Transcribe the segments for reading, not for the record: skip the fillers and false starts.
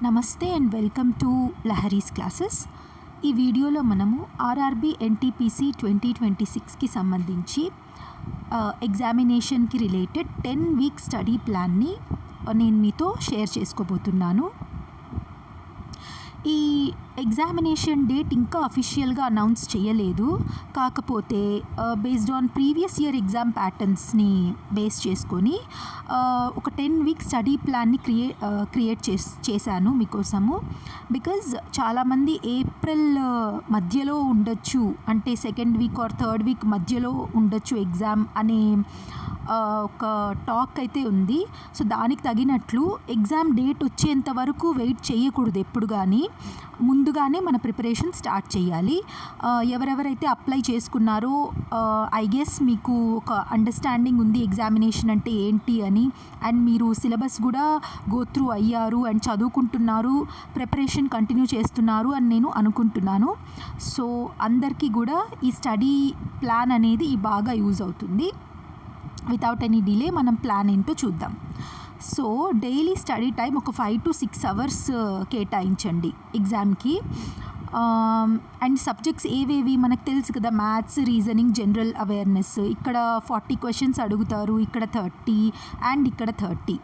నమస్తే and welcome to Lahari's classes. ఈ వీడియోలో మనము ఆర్ఆర్బి ఎన్టీపీసీ 2026కి సంబంధించి ఎగ్జామినేషన్కి రిలేటెడ్ 10 వీక్ స్టడీ ప్లాన్ని నేను మీతో షేర్ చేసుకోబోతున్నాను. ఈ ఎగ్జామినేషన్ డేట్ ఇంకా అఫీషియల్గా అనౌన్స్ చేయలేదు. కాకపోతే based on previous year exam ప్యాటర్న్స్ని బేస్ చేసుకొని ఒక 10 వీక్ స్టడీ ప్లాన్ని క్రియేట్ చేశాను మీకోసము. బికాజ్ చాలామంది ఏప్రిల్ మధ్యలో ఉండొచ్చు, అంటే second week or third week మధ్యలో ఉండొచ్చు ఎగ్జామ్ అనే ఒక టాక్ అయితే ఉంది. సో దానికి తగినట్లు ఎగ్జామ్ డేట్ వచ్చేంత వరకు వెయిట్ చేయకూడదు. ఎప్పుడు కానీ ముందుగానే మన ప్రిపరేషన్ స్టార్ట్ చేయాలి. ఎవరెవరైతే అప్లై చేసుకున్నారో ఐ గెస్ మీకు ఒక అండర్స్టాండింగ్ ఉంది ఎగ్జామినేషన్ అంటే ఏంటి అని, అండ్ మీరు సిలబస్ కూడా గో త్రూ అయ్యారు అండ్ చదువుకుంటున్నారు, ప్రిపరేషన్ కంటిన్యూ చేస్తున్నారు అని నేను అనుకుంటున్నాను. సో అందరికీ కూడా ఈ స్టడీ ప్లాన్ అనేది బాగా యూజ్ అవుతుంది. వితౌట్ ఎనీ డిలే మనం ప్లాన్ ఏంటో చూద్దాం. సో డైలీ స్టడీ టైం ఒక 5 to 6 hours కేటాయించండి ఎగ్జామ్కి. అండ్ సబ్జెక్ట్స్ ఏవేవి మనకు తెలుసు కదా, మ్యాథ్స్, రీజనింగ్, జనరల్ అవేర్నెస్. ఇక్కడ 40 క్వశ్చన్స్ అడుగుతారు, ఇక్కడ 30 అండ్ ఇక్కడ 30.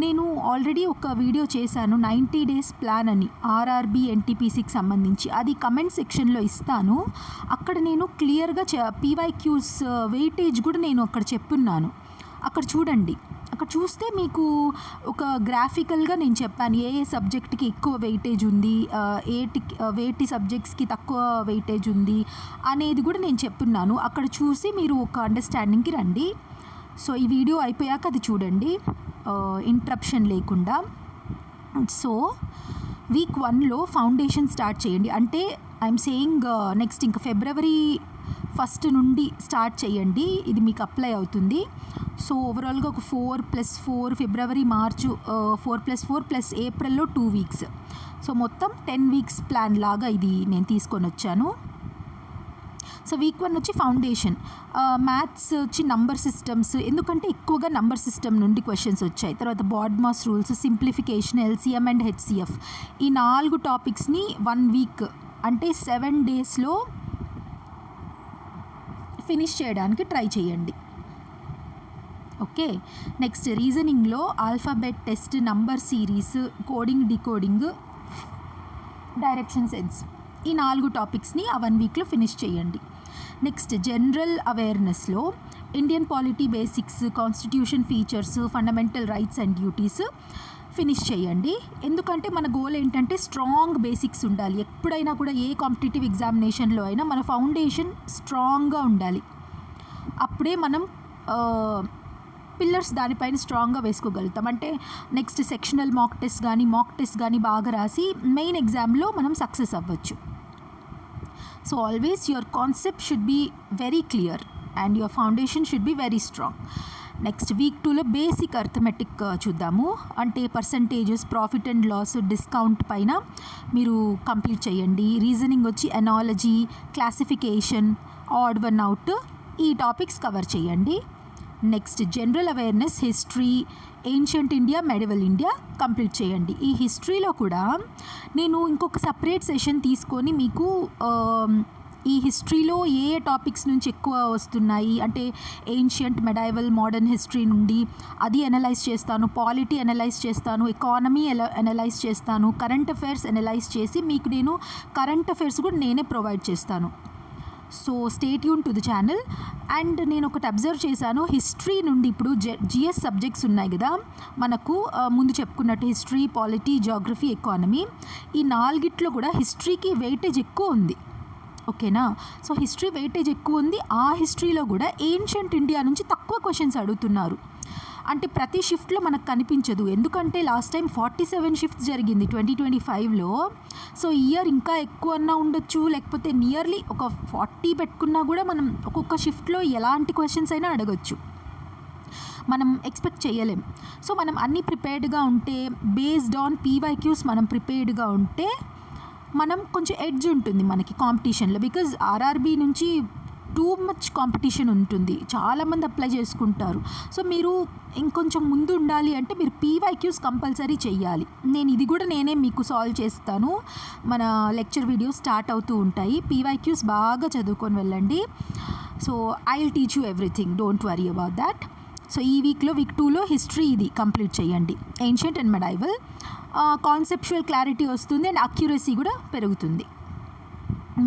నేను ఆల్రెడీ ఒక వీడియో చేశాను 90 days ప్లాన్ అని ఆర్ఆర్బి ఎన్టీపీసీకి సంబంధించి. అది కమెంట్ సెక్షన్లో ఇస్తాను. అక్కడ నేను క్లియర్గా పీవైక్యూస్ వెయిటేజ్ కూడా నేను అక్కడ చెప్పున్నాను. అక్కడ చూడండి. అక్కడ చూస్తే మీకు ఒక గ్రాఫికల్గా నేను చెప్పాను ఏ సబ్జెక్ట్కి ఎక్కువ వెయిటేజ్ ఉంది, వేటి సబ్జెక్ట్స్కి తక్కువ వెయిటేజ్ ఉంది అనేది కూడా నేను చెప్పున్నాను. అక్కడ చూసి మీరు ఒక అండర్స్టాండింగ్కి రండి. సో ఈ వీడియో అయిపోయాక అది చూడండి ఇంటరప్షన్ లేకుండా. సో వీక్ 1లో ఫౌండేషన్ స్టార్ట్ చేయండి. అంటే ఐఎమ్ సేయింగ్ నెక్స్ట్ ఇంకా February 1 నుండి స్టార్ట్ చేయండి. ఇది మీకు అప్లై అవుతుంది. సో ఓవరాల్గా ఒక 4+4 February, March 4+4 ఏప్రిల్లో 2 weeks. సో మొత్తం 10 weeks ప్లాన్ లాగా ఇది నేను తీసుకొని వచ్చాను. సో వీక్ 1 వచ్చి ఫౌండేషన్, మ్యాథ్స్ వచ్చి నంబర్ సిస్టమ్స్, ఎందుకంటే ఎక్కువగా నంబర్ సిస్టమ్ నుండి క్వశ్చన్స్ వచ్చాయి. తర్వాత BODMAS rules, simplification, LCM and HCF. ఈ 4 టాపిక్స్ని 1 week అంటే 7 daysలో ఫినిష్ చేయడానికి ట్రై చేయండి. ఓకే. నెక్స్ట్ రీజనింగ్లో alphabet test, number series, coding, decoding, direction sense, ఈ 4 టాపిక్స్ని ఆ 1 weekలో ఫినిష్ చేయండి. నెక్స్ట్ జనరల్ అవేర్నెస్లో Indian polity basics, constitution features, fundamental rights and duties finish చేయండి. ఎందుకంటే మన గోల్ ఏంటంటే స్ట్రాంగ్ బేసిక్స్ ఉండాలి. ఎప్పుడైనా కూడా ఏ కాంపిటేటివ్ ఎగ్జామినేషన్లో అయినా మన ఫౌండేషన్ స్ట్రాంగ్గా ఉండాలి. అప్పుడే మనం పిల్లర్స్ దానిపైన స్ట్రాంగ్గా వేసుకోగలుగుతాం. అంటే నెక్స్ట్ సెక్షనల్ మాక్ టెస్ట్ కానీ బాగా రాసి మెయిన్ ఎగ్జామ్లో మనం సక్సెస్ అవ్వచ్చు. So always your concept should be very clear and your foundation should be very strong. Next week 2లో బేసిక్ అర్థమెటిక్ చూద్దాము. అంటే percentages, profit and loss, discount పైన మీరు కంప్లీట్ చేయండి. రీజనింగ్ వచ్చి analogy, classification, odd one out, ఈ topics cover చేయండి. Next general awareness, history, ancient India, medieval India complete చేయండి. ఈ హిస్టరీలో కూడా నేను ఇంకొక సపరేట్ సెషన్ తీసుకొని మీకు ఈ హిస్టరీలో ఏ టాపిక్స్ నుంచి ఎక్కువ వస్తున్నాయి అంటే ఏన్షియంట్, మెడైవల్, మోడర్న్ హిస్టరీ నుండి అది అనలైజ్ చేస్తాను, పాలిటీ అనలైజ్ చేస్తాను, ఎకానమీ అనలైజ్ చేస్తాను, కరెంట్ అఫైర్స్ అనలైజ్ చేసి మీకు నేను కరెంట్ అఫైర్స్ కూడా నేనే ప్రొవైడ్ చేస్తాను. So stay tune to the channel. And నేను ఒకటి అబ్జర్వ్ చేశాను, హిస్టరీ నుండి ఇప్పుడు జిఎస్ సబ్జెక్ట్స్ ఉన్నాయి కదా మనకు, ముందు చెప్పుకున్నట్టు హిస్టరీ, పాలిటీ, జియోగ్రఫీ, ఎకానమీ, ఈ 4 కూడా హిస్టరీకి వెయిటేజ్ ఎక్కువ ఉంది. ఓకేనా. సో హిస్టరీ వెయిటేజ్ ఎక్కువ ఉంది. ఆ హిస్టరీలో కూడా ఏన్షియంట్ ఇండియా నుంచి తక్కువ క్వశ్చన్స్ అడుగుతున్నారు. అంటే ప్రతి షిఫ్ట్లో మనకు కనిపించదు, ఎందుకంటే లాస్ట్ టైం 47 షిఫ్ట్స్ జరిగింది 2025లో. సో ఇయర్ ఇంకా ఎక్కువ అన్నా ఉండొచ్చు, లేకపోతే నియర్లీ ఒక 40 పెట్టుకున్నా కూడా మనం ఒక్కొక్క షిఫ్ట్లో ఎలాంటి క్వశ్చన్స్ అయినా అడగచ్చు, మనం ఎక్స్పెక్ట్ చేయలేం. సో మనం అన్నీ ప్రిపేర్డ్గా ఉంటే, బేస్డ్ ఆన్ పీవైక్యూస్ మనం ప్రిపేర్డ్గా ఉంటే మనం కొంచెం ఎడ్జ్ ఉంటుంది మనకి కాంపిటీషన్లో. బికాజ్ ఆర్ఆర్బీ నుంచి టూ మచ్ కాంపిటీషన్ ఉంటుంది, చాలామంది అప్లై చేసుకుంటారు. సో మీరు ఇంకొంచెం ముందు ఉండాలి అంటే మీరు పీవైక్యూస్ కంపల్సరీ చెయ్యాలి. ఇది కూడా నేనే మీకు సాల్వ్ చేస్తాను. మన లెక్చర్ వీడియోస్ స్టార్ట్ అవుతూ ఉంటాయి. పీవైక్యూస్ బాగా చదువుకొని వెళ్ళండి. So I will teach you everything, don't worry about that. So ఈ వీక్ 2లో హిస్టరీ ఇది కంప్లీట్ చేయండి, ancient and medieval. Conceptual clarity వస్తుంది అండ్ అక్యురసీ కూడా పెరుగుతుంది.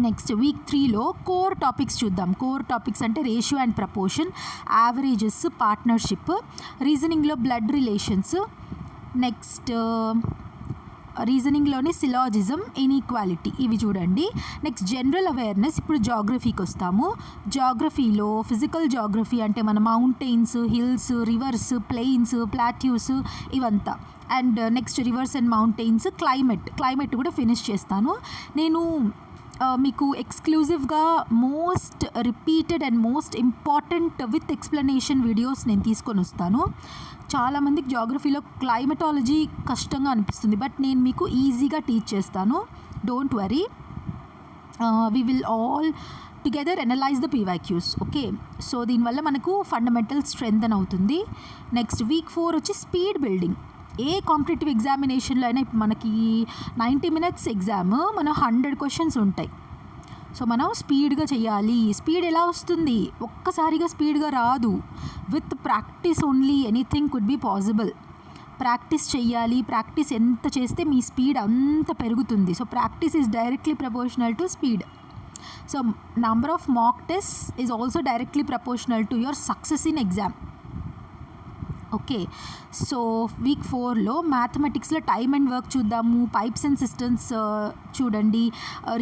నెక్స్ట్ వీక్ 3లో కోర్ టాపిక్స్ చూద్దాం. కోర్ టాపిక్స్ అంటే ratio and proportion, averages, partnership, రీజనింగ్లో బ్లడ్ రిలేషన్స్, నెక్స్ట్ రీజనింగ్లోని సిలాజిజం, ఇన్ఈక్వాలిటీ, ఇవి చూడండి. Next general awareness. ఇప్పుడు జాగ్రఫీకి వస్తాము. జాగ్రఫీలో ఫిజికల్ జాగ్రఫీ అంటే మన mountains, hills, rivers, plains, plateaus ఇవంతా. And next reverse and mountains, climate కూడా ఫినిష్ చేస్తాను. నేను మీకు ఎక్స్క్లూజివ్గా most repeated and most important with explanation videos నేను తీసుకొని వస్తాను. చాలామందికి జాగ్రఫీలో క్లైమటాలజీ కష్టంగా అనిపిస్తుంది, బట్ నేను మీకు ఈజీగా టీచ్ చేస్తాను, don't worry. We will all together analyse the PYQs. Okay, so దీనివల్ల మనకు ఫండమెంటల్ స్ట్రెంగ్తన్ అవుతుంది. నెక్స్ట్ వీక్ 4 వచ్చి స్పీడ్ బిల్డింగ్. ఏ కాంపిటేటివ్ ఎగ్జామినేషన్లో అయినా ఇప్పుడు మనకి 90 minutes ఎగ్జామ్, మనం 100 questions ఉంటాయి. సో మనం స్పీడ్గా చేయాలి. స్పీడ్ ఎలా వస్తుంది? ఒక్కసారిగా స్పీడ్గా రాదు. With practice only anything could be possible. Practice చేయాలి. ప్రాక్టీస్ ఎంత చేస్తే మీ స్పీడ్ అంత పెరుగుతుంది. So practice is directly proportional to speed. So number of mock test is also directly proportional to your success in exam. Okay, so week 4లో మ్యాథమెటిక్స్లో time and work చూద్దాము. Pipes and systems చూడండి.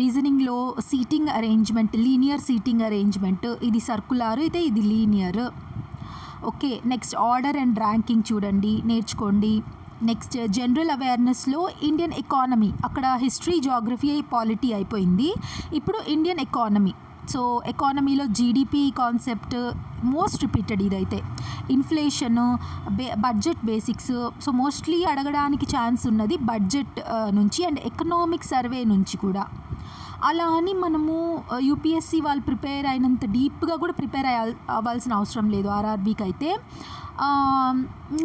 రీజనింగ్లో seating arrangement, linear seating arrangement, ఇది circular, అయితే ఇది linear. Okay, next order and ranking చూడండి, నేర్చుకోండి. నెక్స్ట్ జనరల్ అవేర్నెస్లో ఇండియన్ ఎకానమీ, అక్కడ హిస్టరీ, జాగ్రఫీ, పాలిటీ అయిపోయింది. ఇప్పుడు ఇండియన్ ఎకానమీ. సో ఎకానమీలో జీడిపి కాన్సెప్ట్ మోస్ట్ రిపీటెడ్, ఇదైతే inflation, budget basics. So mostly అడగడానికి ఛాన్స్ ఉన్నది బడ్జెట్ నుంచి అండ్ ఎకనామిక్ సర్వే నుంచి కూడా. అలా అని మనము యూపీఎస్సీ వాళ్ళు ప్రిపేర్ అయినంత డీప్గా కూడా ప్రిపేర్ అవ్వాల్సిన అవసరం లేదు. ఆర్ఆర్బీకి అయితే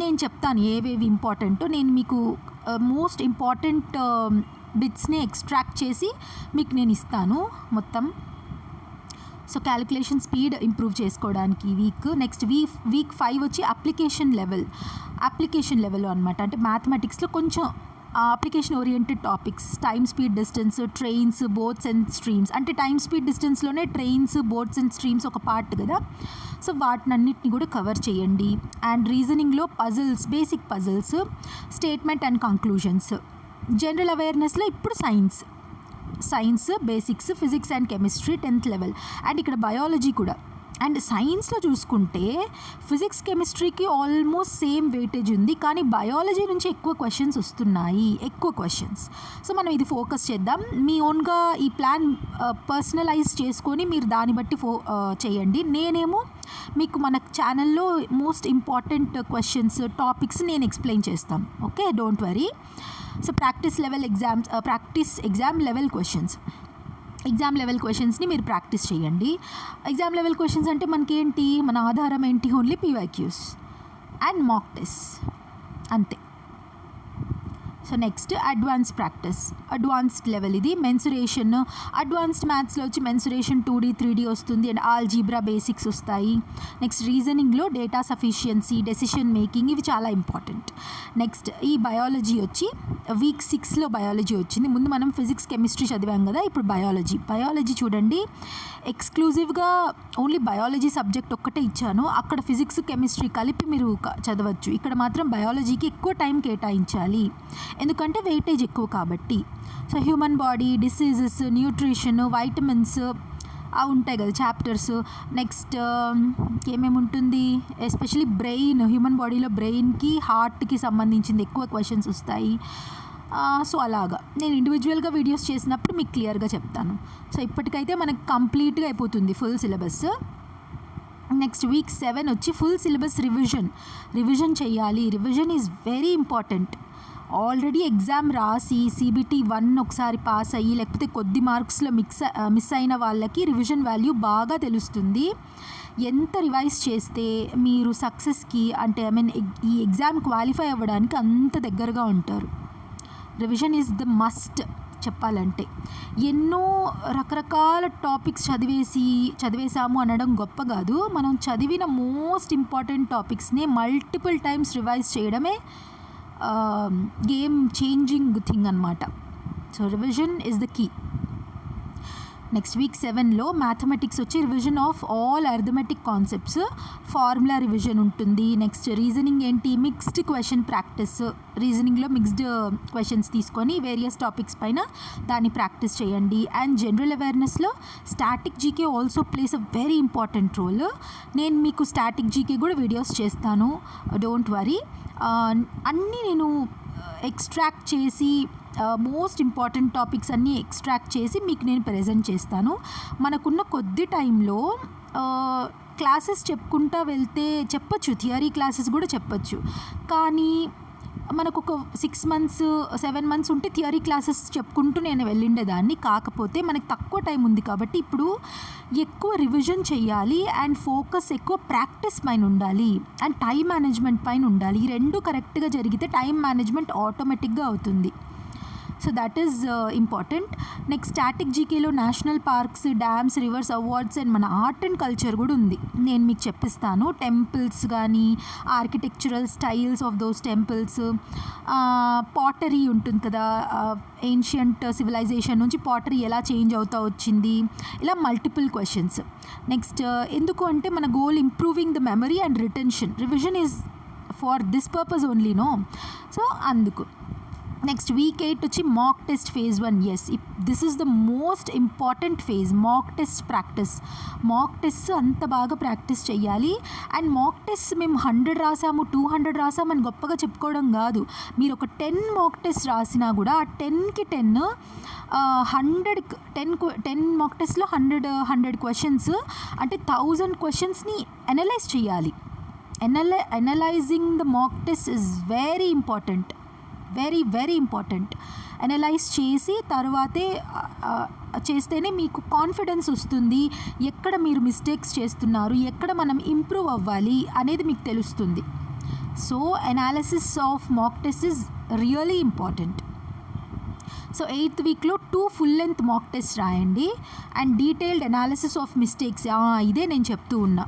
నేను చెప్తాను ఏవేవి ఇంపార్టెంటో. నేను మీకు మోస్ట్ ఇంపార్టెంట్ బిట్స్ని ఎక్స్ట్రాక్ట్ చేసి మీకు నేను ఇస్తాను మొత్తం. సో క్యాలిక్యులేషన్ స్పీడ్ ఇంప్రూవ్ చేసుకోవడానికి వీక్. నెక్స్ట్ వీక్ 5 వచ్చి అప్లికేషన్ లెవెల్ అనమాట. అంటే మ్యాథమెటిక్స్లో కొంచెం application oriented topics, time, speed, distance, trains, boats and streams. అంటే టైమ్, స్పీడ్, డిస్టెన్స్లోనే ట్రైన్స్, బోట్స్ అండ్ స్ట్రీమ్స్ ఒక పార్ట్ కదా. సో వాటినన్నిటిని కూడా కవర్ చేయండి. అండ్ రీజనింగ్లో puzzles, basic puzzles, statement and conclusions. General అవేర్నెస్లో ఇప్పుడు science basics, physics and chemistry 10th level. And ఇక్కడ బయాలజీ కూడా. అండ్ సైన్స్లో చూసుకుంటే ఫిజిక్స్, కెమిస్ట్రీకి ఆల్మోస్ట్ సేమ్ వెయిటేజ్ ఉంది, కానీ బయాలజీ నుంచి ఎక్కువ క్వశ్చన్స్. సో మనం ఇది ఫోకస్ చేద్దాం. మీ ఓన్గా ఈ ప్లాన్ పర్సనలైజ్ చేసుకొని మీరు దాన్ని బట్టి చేయండి. నేనేమో మీకు మన ఛానల్లో మోస్ట్ ఇంపార్టెంట్ క్వశ్చన్స్, టాపిక్స్ నేను ఎక్స్ప్లెయిన్ చేస్తాను. Okay, don't worry. So practice exam level క్వశ్చన్స్ని మీరు ప్రాక్టీస్ చేయండి. ఎగ్జామ్ లెవెల్ క్వశ్చన్స్ అంటే మనకేంటి, మన ఆధారం ఏంటి? Only PYQs and mock test, అంతే. So next advanced level. ఇది మెన్సురేషన్. అడ్వాన్స్డ్ మ్యాథ్స్లో వచ్చి మెన్సురేషన్ 2D 3D వస్తుంది అండ్ ఆల్జీబ్రా బేసిక్స్ వస్తాయి. నెక్స్ట్ రీజనింగ్లో డేటా సఫిషియన్సీ, డెసిషన్ మేకింగ్, ఇవి చాలా ఇంపార్టెంట్. నెక్స్ట్ ఈ బయాలజీ వచ్చి వీక్ 6లో బయాలజీ వచ్చింది. ముందు మనం ఫిజిక్స్, కెమిస్ట్రీ చదివాం కదా, ఇప్పుడు బయాలజీ చూడండి. ఎక్స్క్లూజివ్గా ఓన్లీ బయాలజీ సబ్జెక్ట్ ఒక్కటే ఇచ్చాను. అక్కడ ఫిజిక్స్, కెమిస్ట్రీ కలిపి మీరు చదవచ్చు. ఇక్కడ మాత్రం బయాలజీకి ఎక్కువ టైం కేటాయించాలి, ఎందుకంటే వెయిటేజ్ ఎక్కువ కాబట్టి. So human body, diseases, nutrition, vitamins అవి ఉంటాయి కదా చాప్టర్స్. నెక్స్ట్ ఏమేమి ఉంటుంది, ఎస్పెషలీ బ్రెయిన్, హ్యూమన్ బాడీలో బ్రెయిన్కి, హార్ట్కి సంబంధించింది ఎక్కువ క్వశ్చన్స్ వస్తాయి. సో అలాగా నేను ఇండివిజువల్గా వీడియోస్ చేసినప్పుడు మీకు క్లియర్గా చెప్తాను. సో ఇప్పటికైతే మనకు కంప్లీట్గా అయిపోతుంది ఫుల్ సిలబస్. నెక్స్ట్ వీక్ 7 వచ్చి ఫుల్ సిలబస్ రివిజన్ చేయాలి. Revision is very important. Already exam రాసి CBT 1 ఒకసారి పాస్ అయ్యి లేకపోతే కొద్ది మార్క్స్లో మిస్ అయిన వాళ్ళకి రివిజన్ వాల్యూ బాగా తెలుస్తుంది. ఎంత రివైజ్ చేస్తే మీరు సక్సెస్కి అంటే ఈ ఎగ్జామ్ క్వాలిఫై అవ్వడానికి అంత దగ్గరగా ఉంటారు. రివిజన్ ఈజ్ ద మస్ట్ చెప్పాలంటే. ఎన్నో రకరకాల టాపిక్స్ చదివేసాము అనడం గొప్ప కాదు. మనం చదివిన మోస్ట్ ఇంపార్టెంట్ టాపిక్స్ని మల్టిపుల్ టైమ్స్ రివైజ్ చేయడమే గేమ్ చేంజింగ్ థింగ్ అనమాట. So revision is the key. Next week 7లో మ్యాథమెటిక్స్ వచ్చి revision of all arithmetic concepts, formula revision ఉంటుంది. నెక్స్ట్ రీజనింగ్ ఏంటి, మిక్స్డ్ క్వశ్చన్ ప్రాక్టీస్. రీజనింగ్లో మిక్స్డ్ క్వశ్చన్స్ తీసుకొని వేరియస్ టాపిక్స్ పైన దాన్ని ప్రాక్టీస్ చేయండి. అండ్ జనరల్ అవేర్నెస్లో static GK also plays a very important role. నేను మీకు స్టాటిక్ జీకే కూడా వీడియోస్ చేస్తాను, డోంట్ వరీ. అన్నీ నేను ఎక్స్ట్రాక్ట్ చేసి మోస్ట్ ఇంపార్టెంట్ టాపిక్స్ అన్నీ ఎక్స్ట్రాక్ట్ చేసి మీకు నేను ప్రజెంట్ చేస్తాను. మనకున్న కొద్ది టైంలో క్లాసెస్ చెప్పుకుంటా వెళ్తే చెప్పచ్చు, థియరీ క్లాసెస్ కూడా చెప్పచ్చు. కానీ మనకు ఒక 6 months 7 months ఉంటే థియరీ క్లాసెస్ చెప్పుకుంటూ నేను వెళ్ళిండేదాన్ని. కాకపోతే మనకి తక్కువ టైం ఉంది కాబట్టి ఇప్పుడు ఎక్కువ రివిజన్ చేయాలి అండ్ ఫోకస్ ఎక్కువ ప్రాక్టీస్ పైన ఉండాలి అండ్ టైం మేనేజ్మెంట్ పైన ఉండాలి. ఈ రెండు కరెక్ట్గా జరిగితే టైం మేనేజ్మెంట్ ఆటోమేటిక్గా అవుతుంది. So that is important. Next static జీకేలో national parks, dams, rivers, awards and మన ఆర్ట్ అండ్ కల్చర్ కూడా ఉంది. నేను మీకు చెప్పిస్తాను. టెంపుల్స్ కానీ architectural styles of those temples, pottery ఉంటుంది కదా, ఏన్షియంట్ సివిలైజేషన్ నుంచి పాటరీ ఎలా చేంజ్ అవుతూ వచ్చింది, ఇలా మల్టిపుల్ క్వశ్చన్స్. నెక్స్ట్ ఎందుకు అంటే మన goal improving the memory and retention. Revision is for this purpose only, no. So అందుకు. నెక్స్ట్ వీక్ 8 వచ్చి mock test phase 1. Yes, this is the most important phase, mock test practice. Mock test అంత బాగా practice చేయాలి. And mock test మేము 100 రాసాము 200 రాసామని గొప్పగా చెప్పుకోవడం కాదు. మీరు ఒక 10 మాక్ టెస్ట్ రాసినా కూడా ఆ 10కి 10 10 మాక్ టెస్ట్లో 100 క్వశ్చన్స్ అంటే 1000 క్వశ్చన్స్ని అనలైజ్ చేయాలి. Analysing the mock test is very important, very very important. Analyse చేసి తర్వాతే చేస్తేనే మీకు కాన్ఫిడెన్స్ వస్తుంది. ఎక్కడ మీరు మిస్టేక్స్ చేస్తున్నారు, ఎక్కడ మనం ఇంప్రూవ్ అవ్వాలి అనేది మీకు తెలుస్తుంది. So analysis of mock test is really important. So 8th వీక్లో 2 full length మాక్ టెస్ట్ రాయండి and detailed analysis of mistakes. ఇదే నేను చెప్తూ ఉన్నా,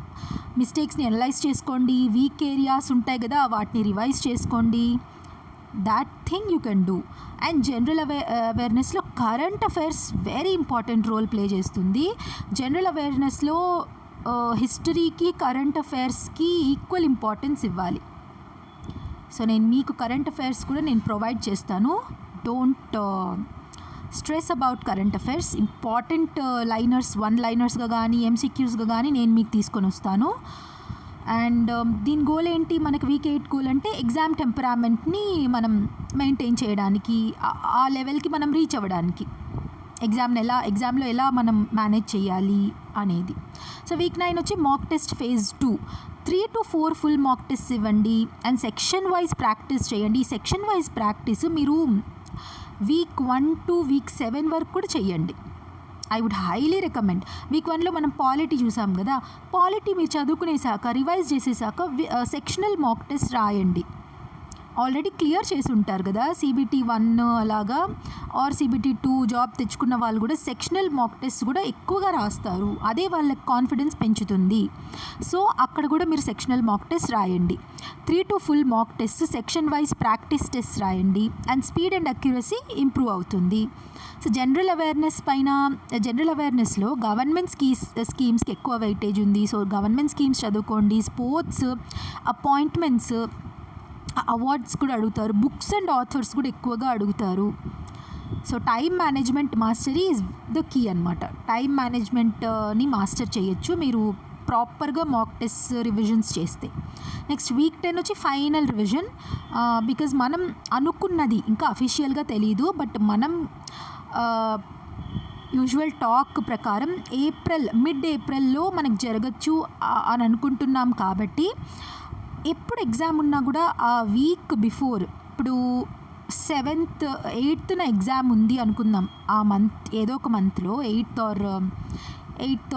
మిస్టేక్స్ని అనలైజ్ చేసుకోండి. వీక్ ఏరియాస్ ఉంటాయి కదా, వాటిని రివైజ్ చేసుకోండి. that thing you can do. And general అవేర్నెస్లో current affairs very important role play చేస్తుంది. జనరల్ అవేర్నెస్లో హిస్టరీకి కరెంట్ అఫైర్స్కి ఈక్వల్ ఇంపార్టెన్స్ ఇవ్వాలి. సో నేను మీకు కరెంట్ అఫైర్స్ కూడా నేను ప్రొవైడ్ చేస్తాను. Don't stress about current affairs. Important liners, 1 లైనర్స్గా కానీ MCQsగా కానీ నేను మీకు తీసుకొని వస్తాను. అండ్ దీని గోల్ ఏంటి, మనకి వీక్ 8 గోల్ అంటే ఎగ్జామ్ టెంపరామెంట్ని మనం మెయింటైన్ చేయడానికి, ఆ లెవెల్కి మనం రీచ్ అవ్వడానికి, ఎగ్జామ్లో ఎలా మనం మేనేజ్ చేయాలి అనేది. సో వీక్ 9 వచ్చి mock test phase 2. 3 to 4 full mock test ఇవ్వండి అండ్ సెక్షన్ వైజ్ ప్రాక్టీస్ చేయండి. ఈ సెక్షన్ వైజ్ ప్రాక్టీస్ మీరు వీక్ 1 to వీక్ 7 వరకు కూడా చేయండి. I would highly recommend. Week 1లో మనం పాలిటీ చూసాం కదా, పాలిటీ మీరు చదువుకునేసాక రివైజ్ చేసేసాక సెక్షనల్ మాక్ టెస్ట్ రాయండి. ఆల్రెడీ క్లియర్ చేసి ఉంటారు కదా CBT 1 అలాగా, ఆర్ CBT 2 జాబ్ తెచ్చుకున్న వాళ్ళు కూడా సెక్షనల్ మాక్ టెస్ట్ కూడా ఎక్కువగా రాస్తారు. అదే వాళ్ళకి కాన్ఫిడెన్స్ పెంచుతుంది. సో అక్కడ కూడా మీరు సెక్షనల్ మాక్ టెస్ట్ రాయండి. 3 to full mock test, section wise practice test రాయండి and speed and accuracy improve అవుతుంది. సో జనరల్ అవేర్నెస్లో గవర్నమెంట్ స్కీమ్స్కి ఎక్కువ వెయిటేజ్ ఉంది. సో గవర్నమెంట్ స్కీమ్స్ చదువుకోండి. స్పోర్ట్స్, అపాయింట్మెంట్స్, అవార్డ్స్ కూడా అడుగుతారు. బుక్స్ అండ్ ఆథర్స్ కూడా ఎక్కువగా అడుగుతారు. So time management mastery is the key అనమాట. టైం మేనేజ్మెంట్ని మాస్టర్ చేయొచ్చు మీరు ప్రాపర్గా మాక్ టెస్ట్ రివిజన్స్ చేస్తే. నెక్స్ట్ వీక్ 10 వచ్చి ఫైనల్ రివిజన్. బికాజ్ మనం అనుకున్నది ఇంకా అఫీషియల్గా తెలీదు, బట్ మనం యూజువల్ టాక్ ప్రకారం మిడ్ ఏప్రిల్లో మనకు జరగచ్చు అని అనుకుంటున్నాం. కాబట్టి ఎప్పుడు ఎగ్జామ్ ఉన్నా కూడా ఆ వీక్ బిఫోర్, ఇప్పుడు 7th 8th ఎగ్జామ్ ఉంది అనుకుందాం. ఆ మంత్ ఏదో ఒక మంత్లో 8th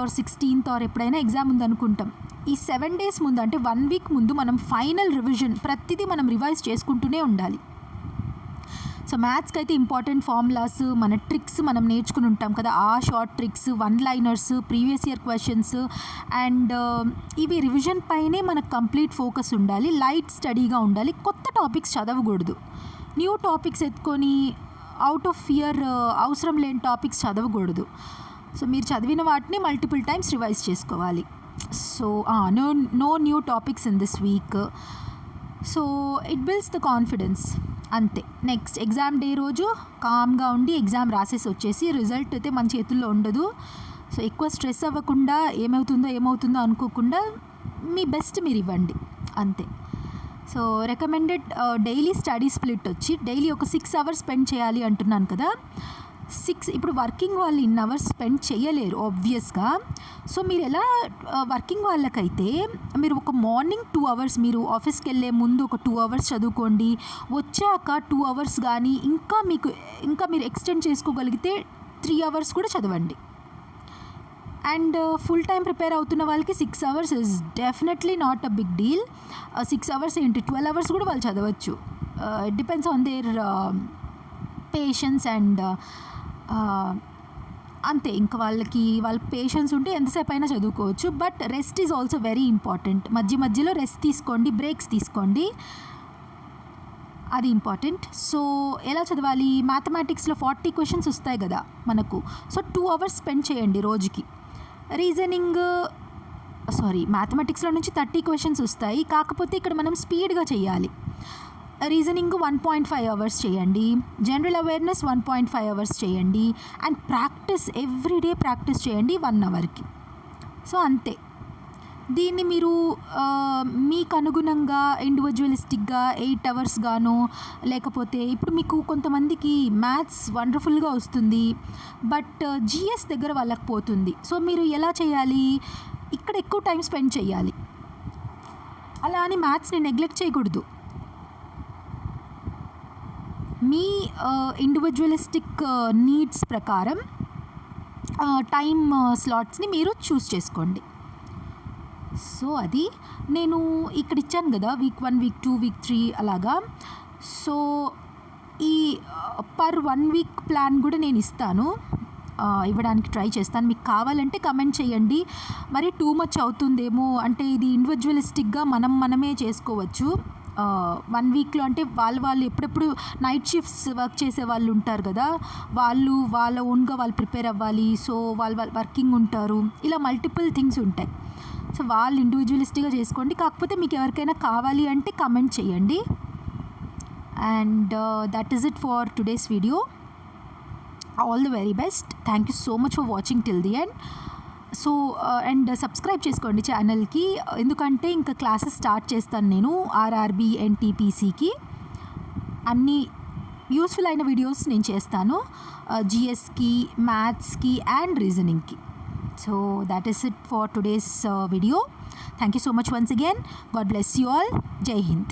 or 16th ఎప్పుడైనా ఎగ్జామ్ ఉంది అనుకుంటాం. ఈ 7 days ముందు అంటే 1 week ముందు మనం ఫైనల్ రివిజన్ ప్రతిదీ మనం రివైజ్ చేసుకుంటూనే ఉండాలి. సో మ్యాథ్స్కి అయితే ఇంపార్టెంట్ ఫార్ములాస్, మన ట్రిక్స్ మనం నేర్చుకుని ఉంటాం కదా, ఆ short tricks, 1-liners, previous year questions and ఇవి రివిజన్ పైనే మనకు కంప్లీట్ ఫోకస్ ఉండాలి. లైట్ స్టడీగా ఉండాలి. కొత్త టాపిక్స్ చదవకూడదు. న్యూ టాపిక్స్ ఎత్తుకొని అవుట్ ఆఫ్ ఫియర్ అవసరం లేని టాపిక్స్ చదవకూడదు. సో మీరు చదివిన వాటిని మల్టిపుల్ టైమ్స్ రివైజ్ చేసుకోవాలి. So no new topics in this week. So it builds the confidence అంతే. నెక్స్ట్ ఎగ్జామ్ డే రోజు కామ్గా ఉండి ఎగ్జామ్ రాసేసి వచ్చేసి రిజల్ట్ అయితే మన చేతుల్లో ఉండదు. సో ఎక్కువ స్ట్రెస్ అవ్వకుండా ఏమవుతుందో అనుకోకుండా మీ బెస్ట్ మీరు ఇవ్వండి అంతే. So recommended daily study split వచ్చి డైలీ ఒక 6 hours స్పెండ్ చేయాలి అంటున్నాను కదా. ఇప్పుడు వర్కింగ్ వాళ్ళు ఇన్ అవర్స్ స్పెండ్ చేయలేరు ఆబ్వియస్గా. సో మీరు ఎలా వర్కింగ్ వాళ్ళకైతే మీరు ఒక మార్నింగ్ 2 hours మీరు ఆఫీస్కి వెళ్ళే ముందు ఒక 2 hours చదువుకోండి. వచ్చాక 2 hours కానీ ఇంకా మీరు ఎక్స్టెండ్ చేసుకోగలిగితే 3 hours కూడా చదవండి. అండ్ ఫుల్ టైం ప్రిపేర్ అవుతున్న వాళ్ళకి 6 hours is definitely not a big deal. 6 hours ఏంటి 12 hours కూడా వాళ్ళు చదవచ్చు. It depends on their patience and అంతే. ఇంకా వాళ్ళ పేషెన్స్ ఉంటే ఎంతసేపు అయినా చదువుకోవచ్చు. But rest is also very important. మధ్యలో రెస్ట్ తీసుకోండి, బ్రేక్స్ తీసుకోండి, అది ఇంపార్టెంట్. సో ఎలా చదవాలి? మ్యాథమెటిక్స్లో 40 questions వస్తాయి కదా మనకు. సో 2 hours స్పెండ్ చేయండి రోజుకి. మ్యాథమెటిక్స్లో నుంచి 30 questions వస్తాయి. కాకపోతే ఇక్కడ మనం స్పీడ్గా చేయాలి. రీజనింగ్ 1.5 hours చేయండి. జనరల్ అవేర్నెస్ 1.5 hours చేయండి. అండ్ ఎవ్రీడే ప్రాక్టీస్ చేయండి 1 hourకి. సో అంతే. దీన్ని మీరు మీకు అనుగుణంగా ఇండివిజువలిస్టిక్గా 8 hours గాను, లేకపోతే ఇప్పుడు మీకు కొంతమందికి మ్యాథ్స్ వండర్ఫుల్గా వస్తుంది బట్ జిఎస్ దగ్గర వాళ్ళకి పోతుంది. సో మీరు ఎలా చేయాలి? ఇక్కడ ఎక్కువ టైం స్పెండ్ చేయాలి. అలా అని మ్యాథ్స్ని నెగ్లెక్ట్ చేయకూడదు. మీ ఇండివిజువలిస్టిక్ నీడ్స్ ప్రకారం టైమ్ స్లాట్స్ని మీరు చూస్ చేసుకోండి. సో అది నేను ఇక్కడ ఇచ్చాను కదా, week 1, week 2, week 3 అలాగా. సో ఈ పర్ 1 week ప్లాన్ కూడా నేను ఇవ్వడానికి ట్రై చేస్తాను. మీకు కావాలంటే కమెంట్ చేయండి. మరి టూ మచ్ అవుతుందేమో అంటే ఇది ఇండివిజువలిస్టిక్గా మనమే చేసుకోవచ్చు. 1 weekలో అంటే వాళ్ళు ఎప్పుడెప్పుడు నైట్ షిఫ్ట్స్ వర్క్ చేసే వాళ్ళు ఉంటారు కదా, వాళ్ళ ఓన్గా వాళ్ళు ప్రిపేర్ అవ్వాలి. సో వాళ్ళు వర్కింగ్ ఉంటారు. ఇలా మల్టిపుల్ థింగ్స్ ఉంటాయి. సో వాళ్ళు ఇండివిజువలిస్టిక్గా చేసుకోండి. కాకపోతే మీకు ఎవరికైనా కావాలి అంటే కమెంట్ చేయండి. And that is it for today's video. All the very best. Thank you so much for watching till the end. So and subscribe చేసుకోండి ఛానల్కి, ఎందుకంటే ఇంకా క్లాసెస్ స్టార్ట్ చేస్తాను నేను ఆర్ఆర్బీ ఎన్టీపీసీకి. అన్ని యూస్ఫుల్ అయిన వీడియోస్ నేను చేస్తాను, జిఎస్కి, మ్యాథ్స్కి అండ్ రీజనింగ్కి. So that is it for today's video. Thank you so much once again. God bless you all. Jai Hind.